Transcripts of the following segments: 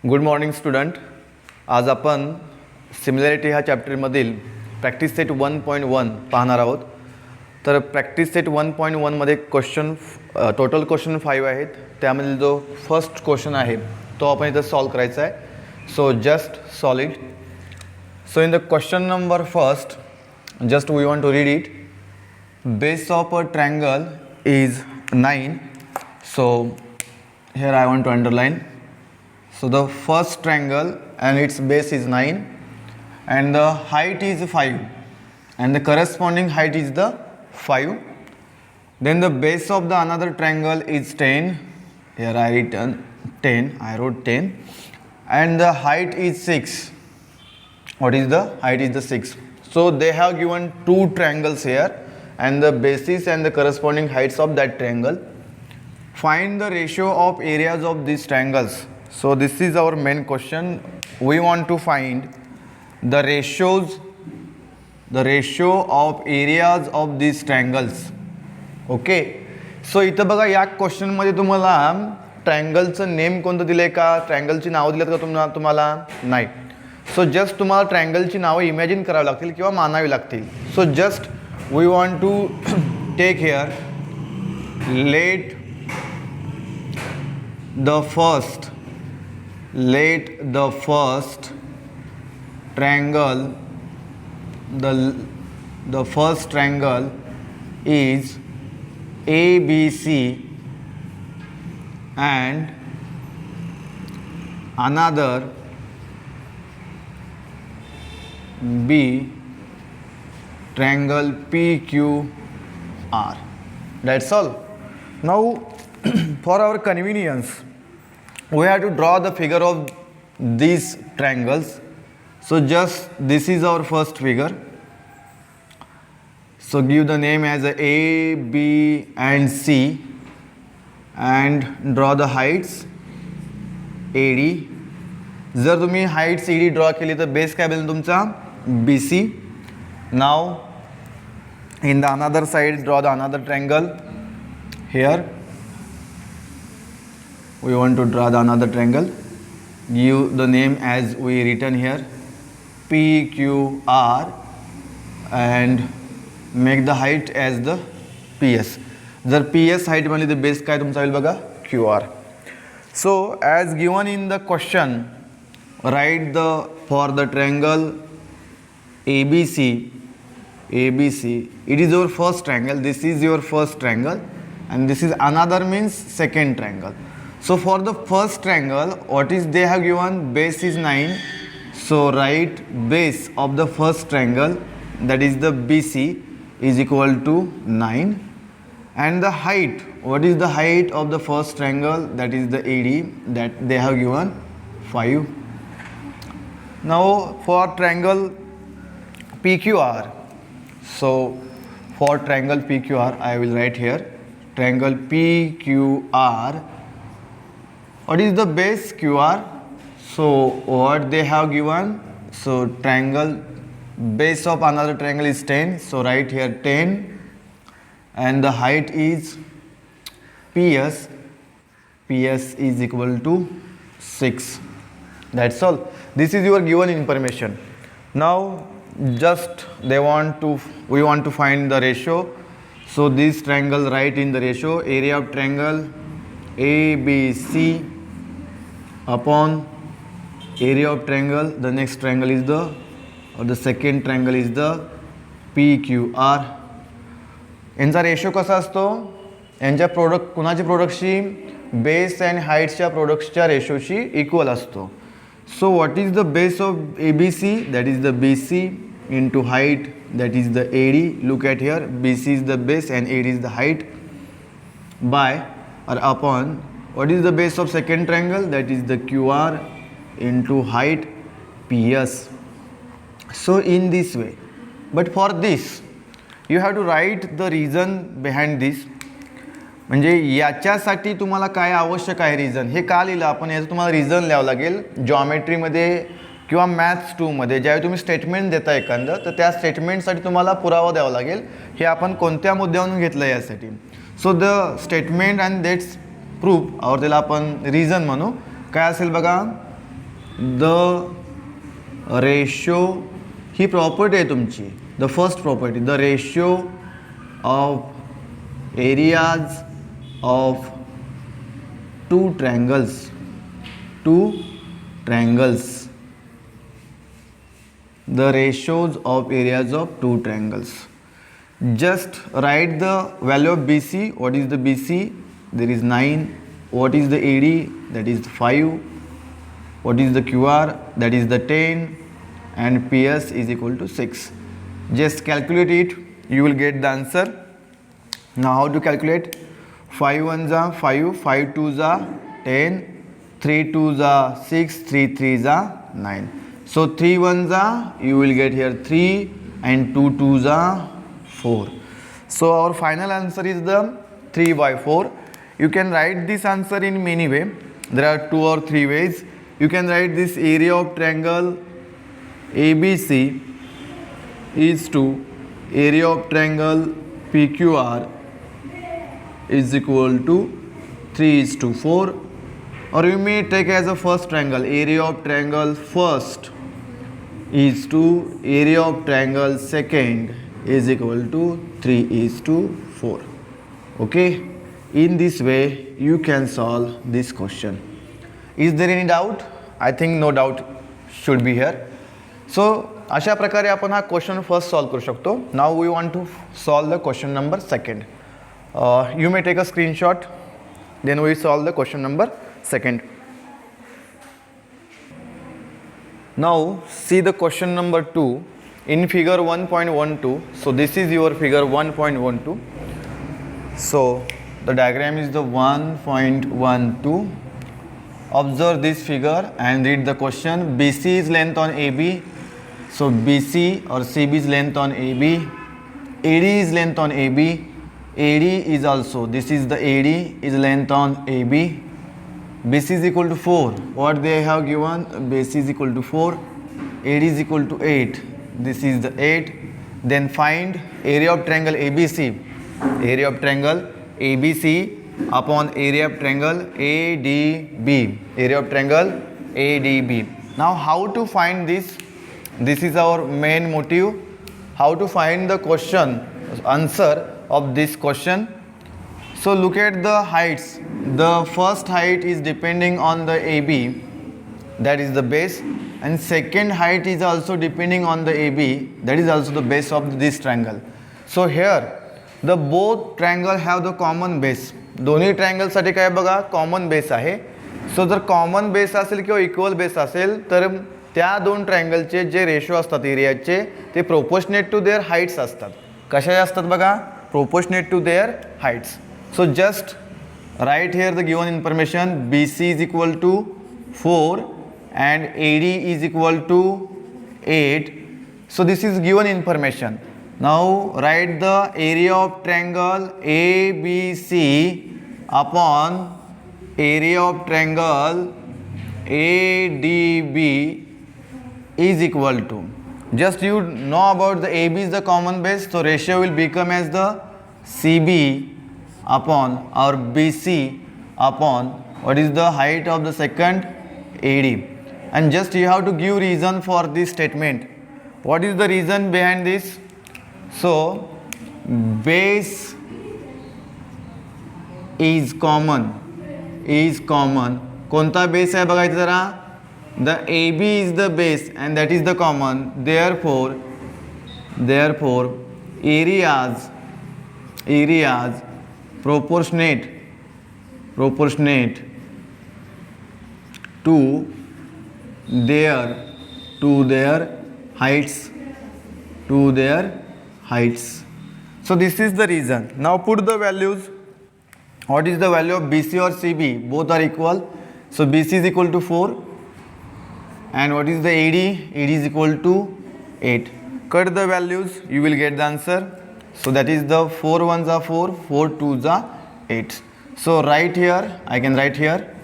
Good morning student. आज आपण similarity ह्या चॅप्टरमधील प्रॅक्टिस सेट 1.1 पाहणार आहोत. तर प्रॅक्टिस सेट 1.1मध्ये क्वेश्चन टोटल क्वेश्चन 5 आहेत. त्यामधील जो फर्स्ट क्वेश्चन आहे तो आपण इथं सॉल्व करायचा आहे. So just solve it. So in the question number first, just we want to read it. Base of a triangle is 9. So here I want to underline. So the first triangle and its base is 9 and the height is 5 and the corresponding height is the 5. Then the base of the another triangle is 10. Here I written 10. I wrote 10 and the height is 6. What is the height? Is the 6. So they have given two triangles here and the bases and the corresponding heights of that triangle. Find the ratio of areas of these triangles. So this is our main question. We want to find the ratio of areas of these triangles. Okay. So इथं बघा या question मध्ये तुम्हाला ट्रायंगलचं name कोणतं दिलंय का, ट्रायंगलची नावं दिलेत का तुम्हाला नाही. सो जस्ट तुम्हाला ट्रायंगलची नावं इमॅजिन करावी लागतील किंवा मानावी लागतील. So just we want to take here let the first triangle the first triangle is ABC and another B triangle PQR. That's all. Now for our convenience we have to draw the figure of these triangles. So just this is our first figure. So give the name as A, B and C and draw the heights AD. जर तुम्ही Heights ED draw केली तर base काय बनेल तुमचा BC. Now in the another side draw the another triangle. Here we want to draw the another triangle. Give the name as we written here PQR and make the height as the PS. जर PS height बनली तर base काय तुमचा होईल बघा QR. So as given in the question, write for the triangle ABC. It is your first triangle. This is your first triangle and this is another means second triangle. So for the first triangle, what is they have given? Base is 9. So write base of the first triangle, that is the BC, is equal to 9 and the height, what is the height of the first triangle, that is the AD, that they have given 5. Now for triangle PQR, so for triangle PQR I will write here triangle PQR. What is the base QR? So what they have given? So triangle base of another triangle is 10. So write here 10 and the height is PS. PS is equal to 6. That's all. This is your given information. Now just we want to find the ratio. So this triangle write in the ratio area of triangle ABC upon area of triangle, the next triangle is the second triangle is the PQR. यांचा ratio कसा असतो, यांच्या product कुणाच्या प्रोडक्टशी base and हाईट्सच्या प्रोडक्ट्सच्या रेशोशी equal असतो. So what is the base of ABC, that is the BC into height, that is the AD. Look at here, BC is the base and AD is the height, by or upon what is the base of second triangle, that is the QR into height PS. So in this way, but for this you have to write the reason behind this. म्हणजे याच्यासाठी तुम्हाला काय आवश्यक आहे reason, हे का लिहिलं आपण, याचं तुम्हाला रिझन लिहावं लागेल. जॉमेट्रीमध्ये किंवा मॅथ्स 2मध्ये ज्यावेळी तुम्ही स्टेटमेंट देता एखादं तर त्या स्टेटमेंटसाठी तुम्हाला पुरावा द्यावा लागेल. हे आपण कोणत्या मुद्द्यावरून घेतलं यासाठी. So the statement and that's proof और त्याला आपण रिझन म्हणू. काय असेल बघा, द रेशो, ही प्रॉपर्टी आहे तुमची, the first property, the ratio of areas of two triangles, the ratios of areas of two triangles. Just write the value of BC. What is the BC? There is 9. What is the AD? That is 5. What is the QR? That is the 10. And PS is equal to 6. Just calculate it. You will get the answer. Now how to calculate? 5 1s are 5, 5 2s are 10, 3 2s are 6, 3 3s are 9. So 3 1s are, you will get here 3 and 2 2s are 4. So our final answer is the 3 by 4. You can write this answer in many ways. There are 2 or 3 ways. You can write this area of triangle ABC is to area of triangle PQR is equal to 3:4. Or you may take as a first triangle, area of triangle first is to area of triangle second is equal to 3:4. Okay, in this way you can solve this question. Is there any doubt? I think no doubt should be here. So अशा प्रकारे आपण हा question first solve करू शकतो. Now we want to solve the question number second. You may take a screenshot, then we solve the question number second. Now see the question number 2 in figure 1.12. So this is your figure 1.12. So the diagram is the 1.12. Observe this figure and read the question. BC is length on AB. So BC or CB is length on AB. AD is length on AB. AD is also, this is the AD is length on AB. BC is equal to 4. What they have given? BC is equal to 4. AD is equal to 8. This is the 8. Then find area of triangle ABC. Area of triangle ABC upon area of triangle ADB. Area of triangle ADB. Now how to find this? This is our main motive. How to find the question, answer of this question. So look at the heights. The first height is depending on the AB, that is the base, and second height is also depending on the AB, that is also the base of this triangle. So here the both triangle have the common base. दोन्ही triangle साठी काय बघा, common base आहे. सो जर common base असेल किंवा equal base असेल तर त्या दोन ट्रायंगलचे जे रेशो असतात एरियाचे ते प्रोपोर्शनेट टू देअर हाईट्स असतात. कशाचे असतात बघा, proportionate to their heights. So just write here the given information. BC is equal to 4 and AD is equal to 8. So this is given information. Now write the area of triangle ABC upon area of triangle ADB is equal to. Just you know about the AB is the common base, so ratio will become as the CB upon or BC upon what is the height of the second AD. And just you have to give reason for this statement. What is the reason behind this? So base is common. कोणता base आहे बघायचं जरा. The AB is the base and that is the common. Therefore areas proportionate to their heights. So this is the reason. Now put the values. What is the value of BC or CB? Both are equal. So BC is equal to 4 and what is the AD? AD is equal to 8. Cut the values, you will get the answer. So that is the 4 1s are 4, 4 2s are 8. So right here, I can write here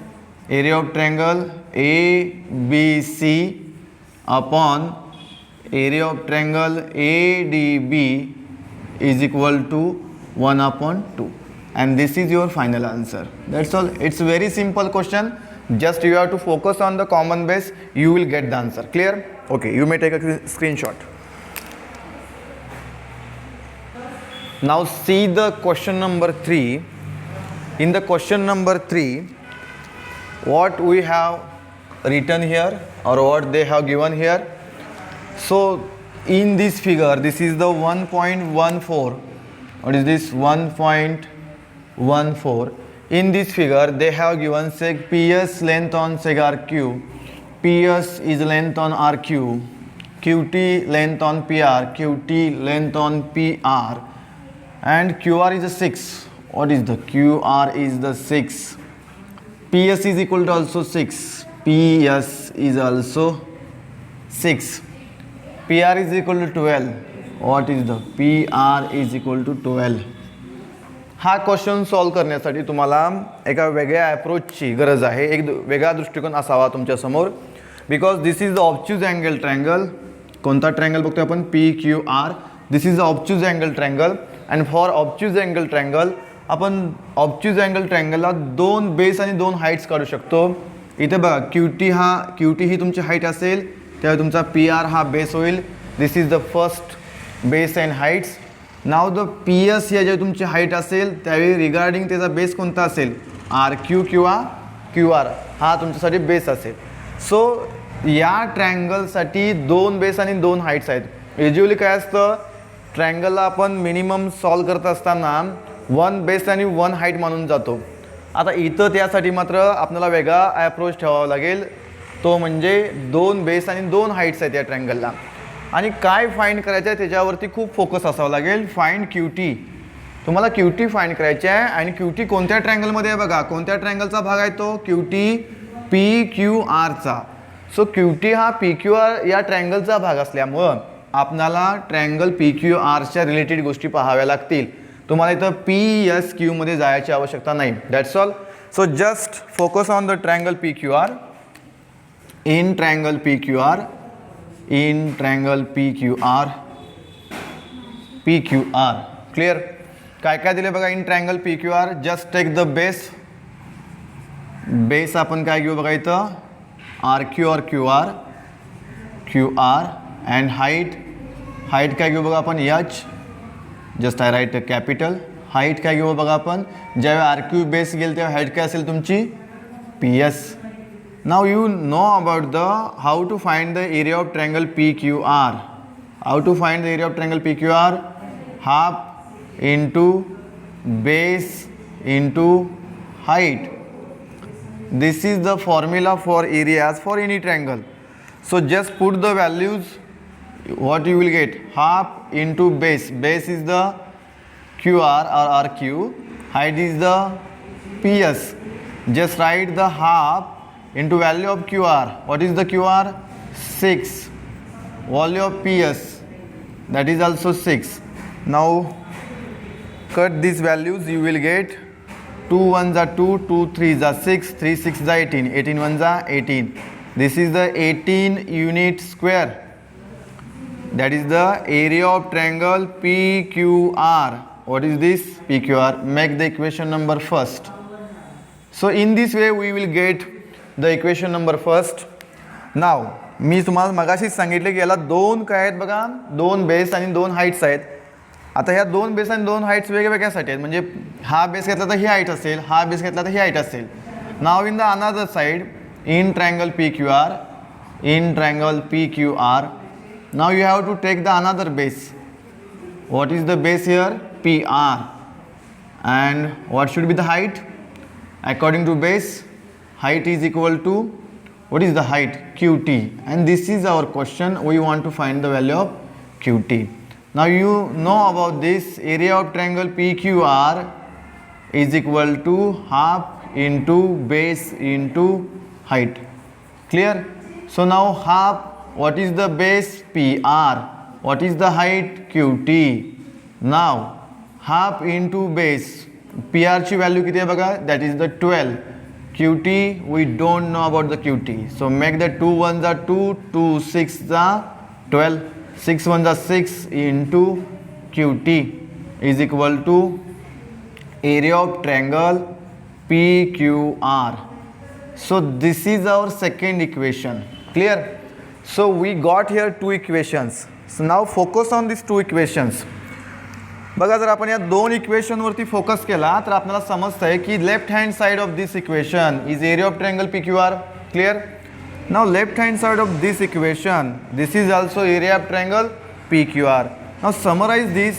area of triangle ABC upon area of triangle ADB is equal to 1/2. And this is your final answer. That's all. It's a very simple question. Just you have to focus on the common base, you will get the answer. Clear? Okay, you may take a screenshot. Now see the question number 3. In the question number 3, what we have written here or what they have given here. So in this figure, this is the 1.14. What is this? 1.14. In this figure, they have given seg PS length on seg RQ, PS is length on RQ, QT length on PR, QT length on PR, and QR is a 6. What is the QR is the 6. PS is equal to also 6. PS is also 6. PR is equal to 12. What is the PR is equal to 12. हा question solve करण्यासाठी तुम्हाला एका वेगळ्या अप्रोचची गरज आहे, एक वेगळा दृष्टिकोन असावा तुमच्यासमोर. Because this is the obtuse angle triangle. कोणता ट्रायंगल बघतोय आपण? PQR. This is the obtuse angle triangle. And for obtuse angle triangle आपण ऑब्च्यूज अँगल ट्रायंगलला 2 बेस आणि 2 हाईट्स काढू शकतो. इथे बघा QT ही तुमची हाईट असेल, त्यावेळी तुमचा PR हा बेस होईल. This is the first base and heights. Now the PS या जे तुमची हाईट असेल त्यावेळी रिगार्डिंग त्याचा बेस कोणता असेल? RQ किंवा QR हा तुमच्यासाठी बेस असेल. सो या ट्रायंगलसाठी 2 बेस आणि 2 हाईट्स आहेत. युजली काय असतं, ट्रायंगलला आपण मिनिमम सॉल्व करत असताना 1 बेस आणि 1 हाईट मानून जातो. आता इथं त्यासाठी मात्र आपल्याला वेगळा अप्रोच ठेवावा लागेल, तो म्हणजे 2 बेस आणि 2 हाईट्स आहेत या ट्रायंगलला. आणि काय फाइंड करायचं आहे त्याच्यावरती खूप फोकस असावा लागेल. Find QT. तुम्हाला QT फाइंड करायचे आहे. आणि QT कोणत्या ट्रायंगलमध्ये आहे बघा, कोणत्या ट्रायंगलचा भाग आहे तो? QT PQRचा. सो QT हा PQR या ट्रायंगलचा भाग असल्यामुळं आपल्याला ट्रायंगल PQRच्या रिलेटेड गोष्टी पाहाव्या लागतील. तुम्हाला इथं PSQ मध्ये जायची आवश्यकता नाही. That's all. So just focus on the triangle PQR. In triangle PQR, in triangle PQR. Clear? काय काय दिले बघा in triangle PQR. Just take the base. Base आपण काय घेऊ बघा इथं? RQ और QR. अँड हाईट काय घेऊ बघा आपण? H. Just I write capital. Height काय घेऊ बघा आपण? ज्यावेळी RQ बेस गेल तेव्हा हाईट काय असेल तुमची? PS. Now you know about the how to find the area of triangle PQR. How to find the area of triangle PQR? Half into base into height. This is the formula for areas for any triangle. So just put the values. What you will get? Half into base. Base is the QR or RQ. Height is the PS. Just write the half into value of QR. What is the QR? 6. Value of PS, that is also 6. Now cut these values, you will get 2 1s are 2, 2 3s are 6, 3 6s are 18, 18 1s are 18. This is the 18 unit square. That is the area of triangle PQR. What is this? PQR. Make the equation number first. So in this way we will get the equation number first. Now मी तुम्हाला मगाशीच सांगितले की याला 2 काय आहेत बघा, 2 base आणि 2 heights आहेत. आता ह्या 2 बेस आणि 2 हाईट्स वेगवेगळ्यासाठी आहेत. म्हणजे हा बेस घेतला तर ही हाईट असेल, हा बेस घेतला तर ही हाईट असेल. Now in the another side, in triangle PQR, now you have to take the another base. What is the base here? PR. And what should be the height according to base? Height is equal to, what is the height? QT. And this is our question. We want to find the value of QT. Now you know about this. Area of triangle PQR is equal to half into base into height. Clear? So now half, what is the base? PR. What is the height? QT. Now half into base. PR ची value किती आहे बघा? That is the 12. QT, we don't know about the QT. So make the 2 1s are 2, 2 6s are 12, 6 1s are 6 into QT is equal to area of triangle PQR. So this is our second equation. Clear? So we got here two equations. So now focus on these two equations. बघा जर आपण या दोन इक्वेशनवरती focus केला तर आपल्याला समजतंय की left hand side of this equation is area of triangle P Q R. Clear? Now left hand side of this equation this is also area of triangle P Q R. Now summarise this.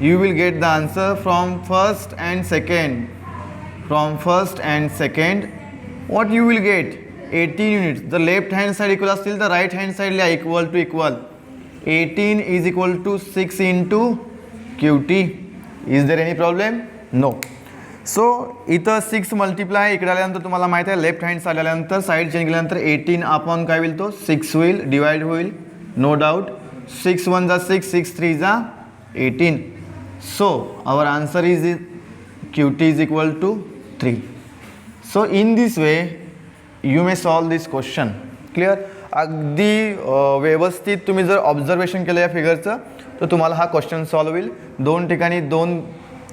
You will get the answer from first and second. From first and second, what you will get? 18 units. The left hand side equal astil, the right hand side equal to equal. 18 is equal to 6 into QT. Is there any problem? No. So इथं 6 multiply इकडे आल्यानंतर तुम्हाला माहिती आहे left hand side आल्यानंतर side change केल्यानंतर 18 upon काय होईल तो 6 होईल डिवाइड होईल. No doubt. 6 1 जा 6, 6 3 जा 18. So our answer is QT is equal to 3. So in this way you may solve this question. Clear? अगदी व्यवस्थित तुम्ही जर ऑब्झर्वेशन केलं या फिगरचं तर तुम्हाला हा क्वेश्चन सॉल्व होईल. दोन ठिकाणी दोन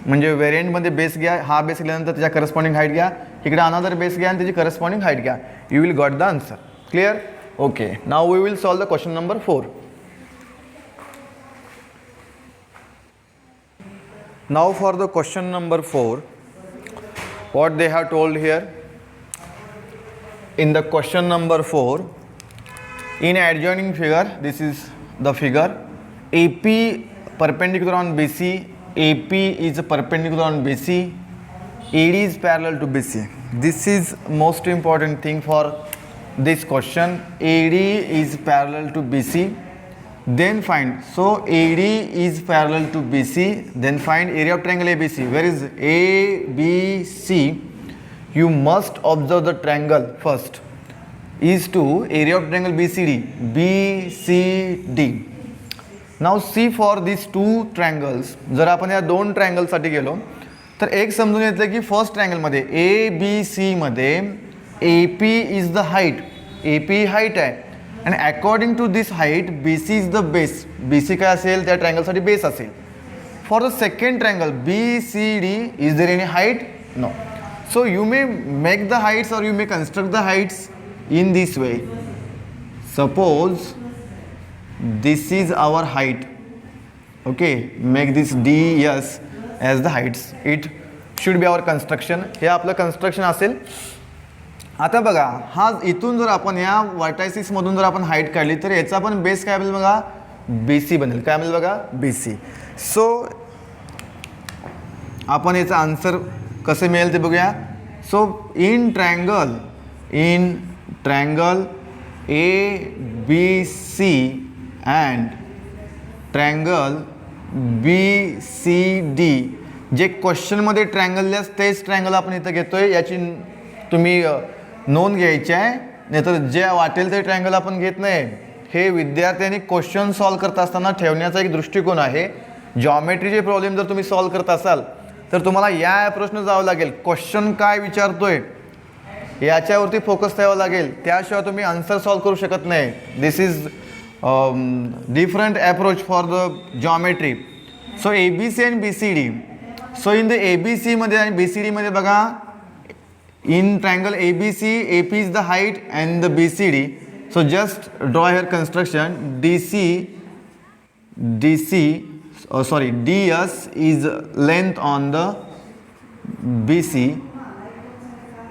म्हणजे व्हेरियंटमध्ये बेस घ्या. हा बेस घेतल्यानंतर त्याच्या करस्पॉन्डिंग हाईट घ्या. इकडे अनदर बेस घ्या आणि त्याची करस्पॉन्डिंग हाईट घ्या. You will got the answer. Clear? Okay. Now we will solve the question number 4. Now for the question number 4, what they have told here, in the question number 4, in adjoining figure, this is the figure, AP perpendicular on BC, AP is perpendicular on BC, AD is parallel to BC. This is most important thing for this question. AD is parallel to BC. Then find, so AD is parallel to BC, then find area of triangle ABC. Where is ABC? You must observe the triangle first. Is to area of triangle BCD. BCD. Now see for these two triangles. जर आपण या दोन triangle साठी गेलो तर एक समजून घेतलं की फर्स्ट ट्रायंगल मध्ये ABC मध्ये AP is the height. AP height आहे. And according to this height, BC is the base. BC काय असेल त्या ट्रायंगलसाठी बेस असेल. For the second triangle BCD, is there any height? No. So you may make the heights or you may construct the heights in this way. Suppose this is our height. Okay, make this DS as the heights. It should be our construction. हे आपलं construction असेल. आता बघा हा इथून जर आपण या वर्टायसिस मधून जर आपण हाईट काढली तर याचा पण बेस काय बनेल बघा BC बनेल. काय बनेल बघा BC. सो आपण याचा आन्सर कसे मिळेल ते बघूया. So in triangle ABC and triangle BCD जे क्वेश्चनमध्ये ट्रायंगल तेच ट्रायंगल आपण इथं घेतोय. याची तुम्ही नोंद घ्यायची आहे नाहीतर जे वाटेल ते ट्रायंगल आपण घेत नाही. हे विद्यार्थ्यांनी क्वेश्चन सॉल्व करत असताना ठेवण्याचा एक दृष्टिकोन आहे. जॉमेट्रीचे प्रॉब्लेम जर तुम्ही सॉल्व करत असाल तर तुम्हाला या अप्रोचने जावं लागेल. क्वेश्चन काय विचारतोय याच्यावरती फोकस ठेवावा लागेल. त्याशिवाय तुम्ही आन्सर सॉल्व करू शकत नाही. This is different approach for the geometry. So ABC and BCD. So in the ABC मध्ये आणि BCD मध्ये बघा in triangle ABC, AP is the height and the BCD. So just draw here construction. DS is length on the BC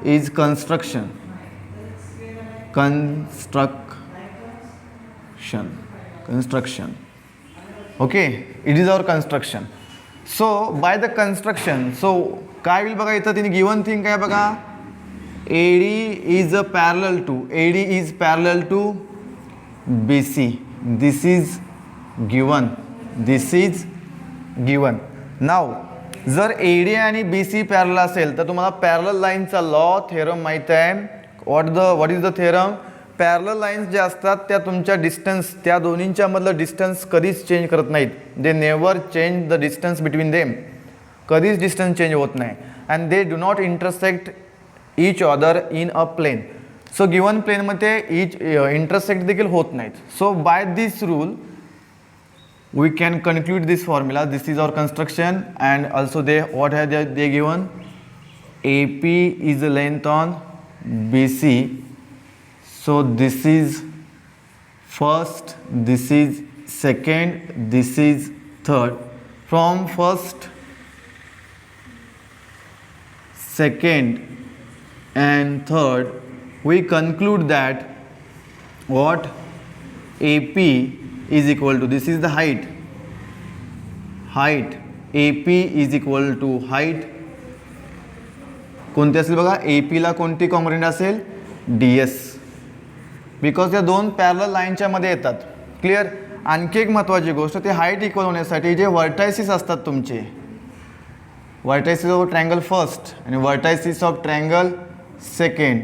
is construction. Okay, it is our construction. So by the construction, so काय होईल बघा इथं तिने given thing काय बघा AD is parallel to BC. This is given. Now जर AD आणि BC parallel असेल तर तुम्हाला पॅरलल लाईनचा लॉ थेरम माहित आहे. What is the theorem? Parallel lines जे असतात त्या तुमच्या डिस्टन्स त्या दोन्हींच्या मधलं डिस्टन्स कधीच चेंज करत नाहीत. They never change the distance between them. कधीच डिस्टन्स चेंज होत नाही. And they do not intersect each other in a plane. So given plane मध्ये each intersect देखील होत नाहीत. So by this rule we can conclude this formula. This is our construction and also what have they given? AP is the length on BC. So this is first, this is second, this is third. From first, second and third, we conclude that what AP is equal to, this is the height, AP is equal to height. कोणती असेल बघा, AP ला कोणती component असेल, DS, because त्या दोन parallel लाईनच्या मध्ये येतात. क्लिअर. आणखी एक महत्त्वाची गोष्ट, ते हाईट इक्वल होण्यासाठी जे व्हर्टायसिस असतात तुमचे, व्हर्टायसिस ऑफ ट्रायंगल फर्स्ट आणि व्हर्टायसिस ऑफ ट्रायंगल सेकंड,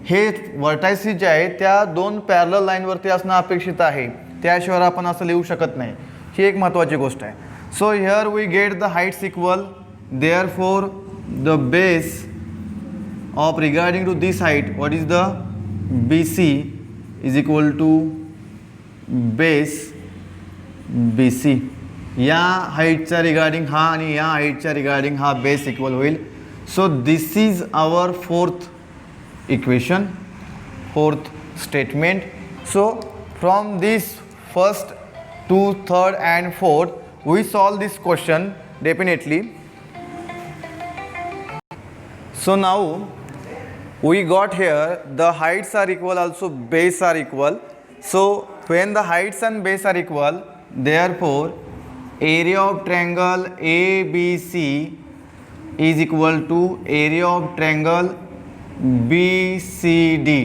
हे व्हर्टायसिस जे आहे त्या दोन पॅरलल लाईनवरती असणं अपेक्षित आहे, त्याशिवाय आपण असं लिहू शकत नाही. ही एक महत्त्वाची गोष्ट आहे. So here we get the heights equal, therefore the base of regarding to this height, what is the BC is equal to base BC. या हाईटच्या रिगार्डिंग हा आणि या हाईटच्या रिगार्डिंग हा बेस इक्वल होईल. So this is our fourth equation, fourth statement. So from this first to third and fourth we solve this question definitely. So now we got here the heights are equal, also base are equal. So when the heights and base are equal, therefore area of triangle ABC is equal to area of triangle BCD.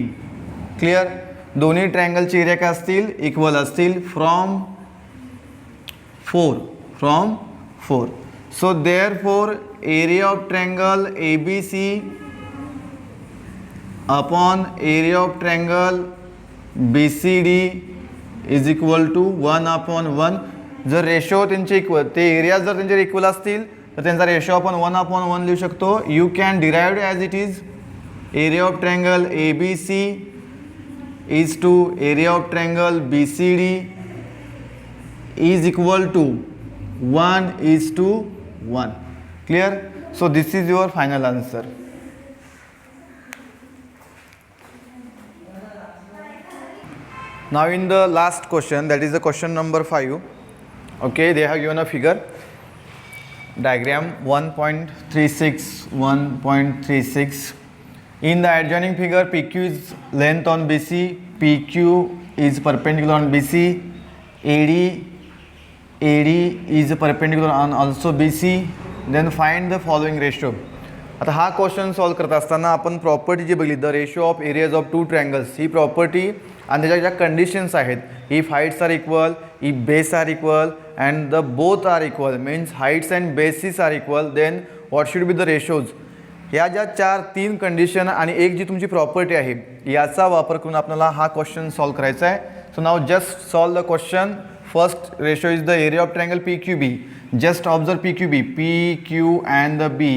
Clear. दोन्ही ट्रायंगलची area काय असतील, equal असतील. From 4. So therefore area of triangle ABC upon area of triangle BCD is equal to 1/1. जर ratio त्यांचे equal, ते area जर त्यांचे equal असतील तर त्यांचा रेशो आपण 1/1 लिहू शकतो. You can derived as it is. Area of triangle ABC is to area of triangle BCD is equal to 1:1. Clear? So this is your final answer. Now in the last question, that is the question number 5. Okay, they have given a figure diagram 1.36, 1.36. In the adjoining figure, PQ is length on BC, PQ is perpendicular on BC, AD is perpendicular on also BC. Then find the following ratio. आता हा question solve करत असताना आपण property जी बघली, the ratio of areas of two triangles, ही property आणि त्याच्या ज्या कंडिशन्स आहेत, if heights are equal, if base are equal and the both are equal, means heights and bases are equal, then what should be the ratios. ह्या ज्या 3 condition आणि एक जी तुमची प्रॉपर्टी आहे, याचा वापर करून आपल्याला हा क्वेश्चन सॉल्व करायचा आहे. So now just solve the question. First ratio is the area of triangle PQB. Just observe PQB, PQ and the B,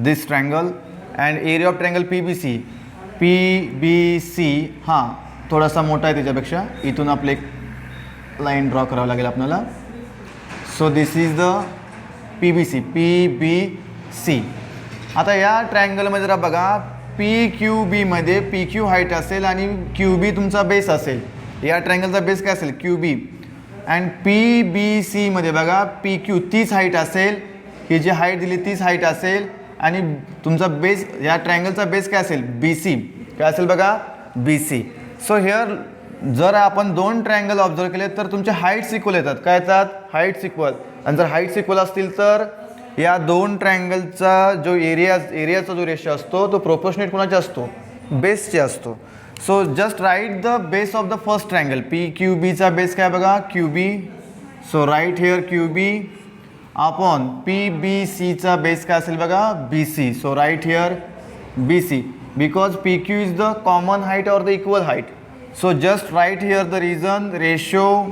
this triangle, and area of triangle PBC. PBC हां थोडासा मोठा आहे त्याच्यापेक्षा, इथून आपले एक लाईन ड्रॉ करावं लागेल आपल्याला. सो this is the PBC, PBC. आता या ट्रायंगलमध्ये जरा बघा, PQB मध्ये PQ हाईट असेल आणि QB तुमचा बेस असेल. या ट्रायंगलचा बेस काय असेल, QB. अँड PBC मध्ये बघा, PQ तीच हाईट असेल, ही जी हाईट दिली तीच हाईट असेल आणि तुमचा बेस, या ट्रायंगलचा बेस काय असेल, BC. काय असेल बघा, BC. सो हिअर जर आपण 2 ट्रायंगल ऑब्झर्व केले तर तुमचे हाईट्स इक्वल येतात. काय येतात, हाईट्स इक्वल. आणि जर हाईट्स इक्वल असतील तर या 2 ट्रायंगलचा जो एरियाचा जो रेशो असतो तो प्रोपोर्शनेट कोणाचा असतो, बेसचे असतो. So just write the base of the first triangle. PQBचा बेस काय बघा, QB. So write here QB upon PBCचा बेस काय असेल बघा, BC. So write here BC because PQ is the common height और the equal height. So just write here the reason, ratio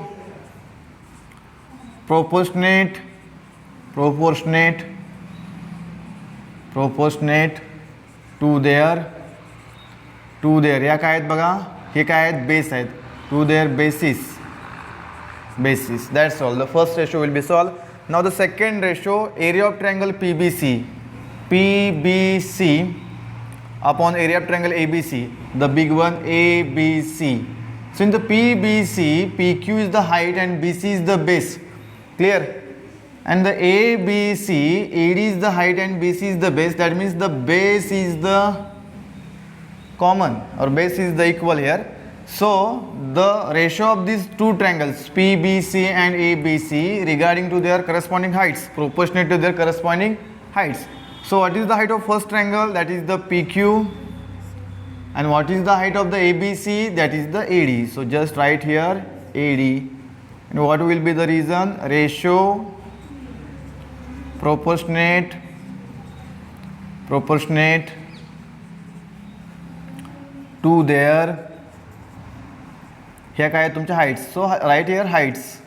proportionate to their या काय आहेत बघा, हे काय आहेत, बेस आहेत, to their basis. That's all. The first ratio will be solved. Now the second ratio, area of triangle PBC upon area of triangle ABC, the big one ABC. So in the PBC, PQ is the height and BC is the base. Clear? And the ABC, AD is the height and BC is the base. That means the base is the common or base is the equal here. So the ratio of these two triangles PBC and ABC regarding to their corresponding heights, proportionate to their corresponding heights. So what is the height of first triangle? That is the PQ. And what is the height of the ABC? That is the AD. So just write here AD. And what will be the reason? Ratio proportionate to their here काय तुमच्या heights. So write here heights.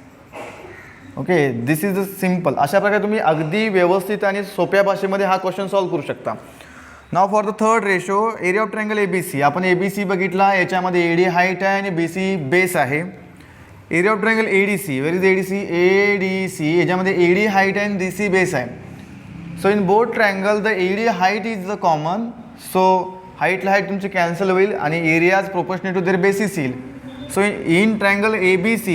Okay, this is the simple. अशा प्रकारे तुम्ही अगदी व्यवस्थित आणि सोप्या भाषेमध्ये हा क्वेश्चन सॉल्व करू शकता. Now for the third ratio area of triangle ABC. आपण ABC बघितला, याच्यामध्ये AD हाईट आहे आणि BC बेस आहे. Area of triangle ADC, where is ADC? ADC याच्यामध्ये AD हाईट आहे आणि DC बेस आहे. So in both triangle the AD height is the common. सो हाईटला हाईट तुमची कॅन्सल होईल आणि areas proportionate to their bases येईल. So in triangle ABC,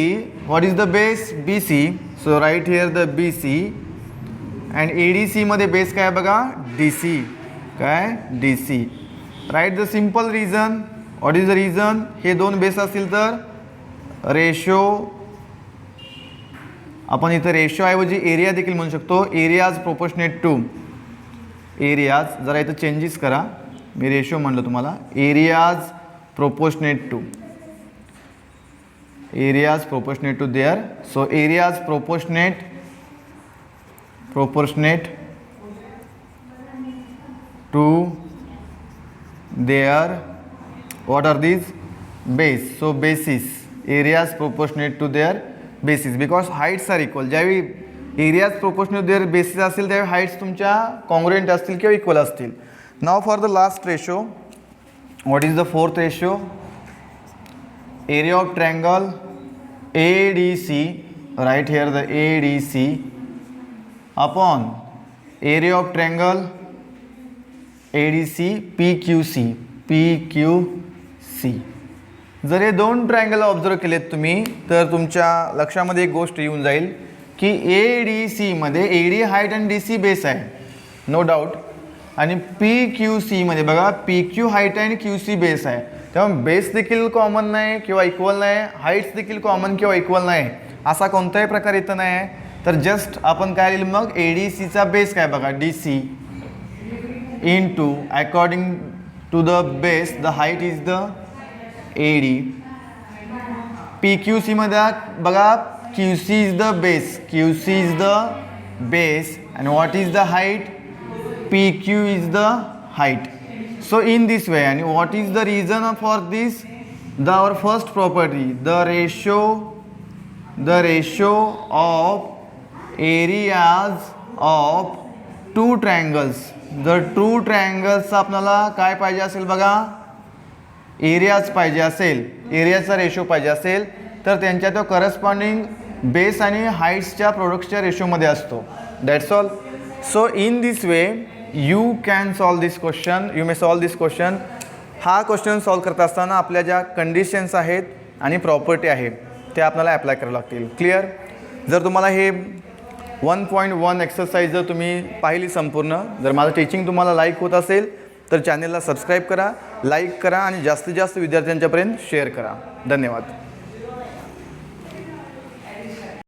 what is the base? BC. So right here the BC and ADC मध्ये base काय बघा? DC. काय? DC. Write the simple reason. What is the reason? हे दोन base असतील तर ratio, आपण इथं रेशो ऐवजी एरिया देखील म्हणू शकतो. Areas proportionate to areas. जरा इथं चेंजेस करा, मी रेशो म्हणलं तुम्हाला. Areas proportionate to areas proportionate to their. So areas proportionate to their, what are these? Base. So bases, areas proportionate to their bases, because heights are equal. ज्यावेळी areas proportionate to their bases असतील त्यावेळी heights तुमच्या congruent असतील किंवा equal असतील. Now for the last ratio, what is the fourth ratio? Area of triangle ADC, right here the ADC upon area of triangle ADC PQC. जर हे दोन triangle observe केलेत तुम्ही तर तुमच्या लक्षामध्ये एक गोष्ट येऊन जाईल की ADC मध्ये AD हाईट आणि DC बेस आहे, नो डाऊट. आणि PQC मध्ये बघा PQ हाईट आहे आणि QC बेस आहे. तेव्हा बेस देखील कॉमन नाही किंवा इक्वल नाही, हाईट्स देखील कॉमन किंवा इक्वल नाही, असा कोणताही प्रकार इथं नाही आहे. तर जस्ट आपण काय लिहिलं मग? ADCचा बेस काय बघा? DC into according to the base the height is the AD. PQC मध्ये बघा QC is the base, QC is the base and what is the height? PQ is the height. So in this way, and what is the reason for this? Our first property, the ratio of areas of two triangles. जर two triangles आपल्याला काय पाहिजे असेल बघा? Areas पाहिजे असेल, एरियाचा ratio पाहिजे असेल तर त्यांच्या तो करस्पॉन्डिंग बेस आणि हाईट्सच्या प्रोडक्ट्सच्या रेशोमध्ये असतो. That's all. So in this way you can solve this question, you may solve this question. हा क्वेश्चन सॉल्व करत असताना आपल्या ज्या कंडिशन्स आहेत आणि प्रॉपर्टी आहे ते आपल्याला अप्लाय करावं लागतील. क्लिअर? जर तुम्हाला हे 1.1 एक्सरसाइज जर तुम्ही पाहिली संपूर्ण, जर माझं टीचिंग तुम्हाला लाईक होत असेल तर चॅनलला सबस्क्राईब करा, लाईक करा आणि जास्तीत जास्त विद्यार्थ्यांच्यापर्यंत शेअर करा. धन्यवाद.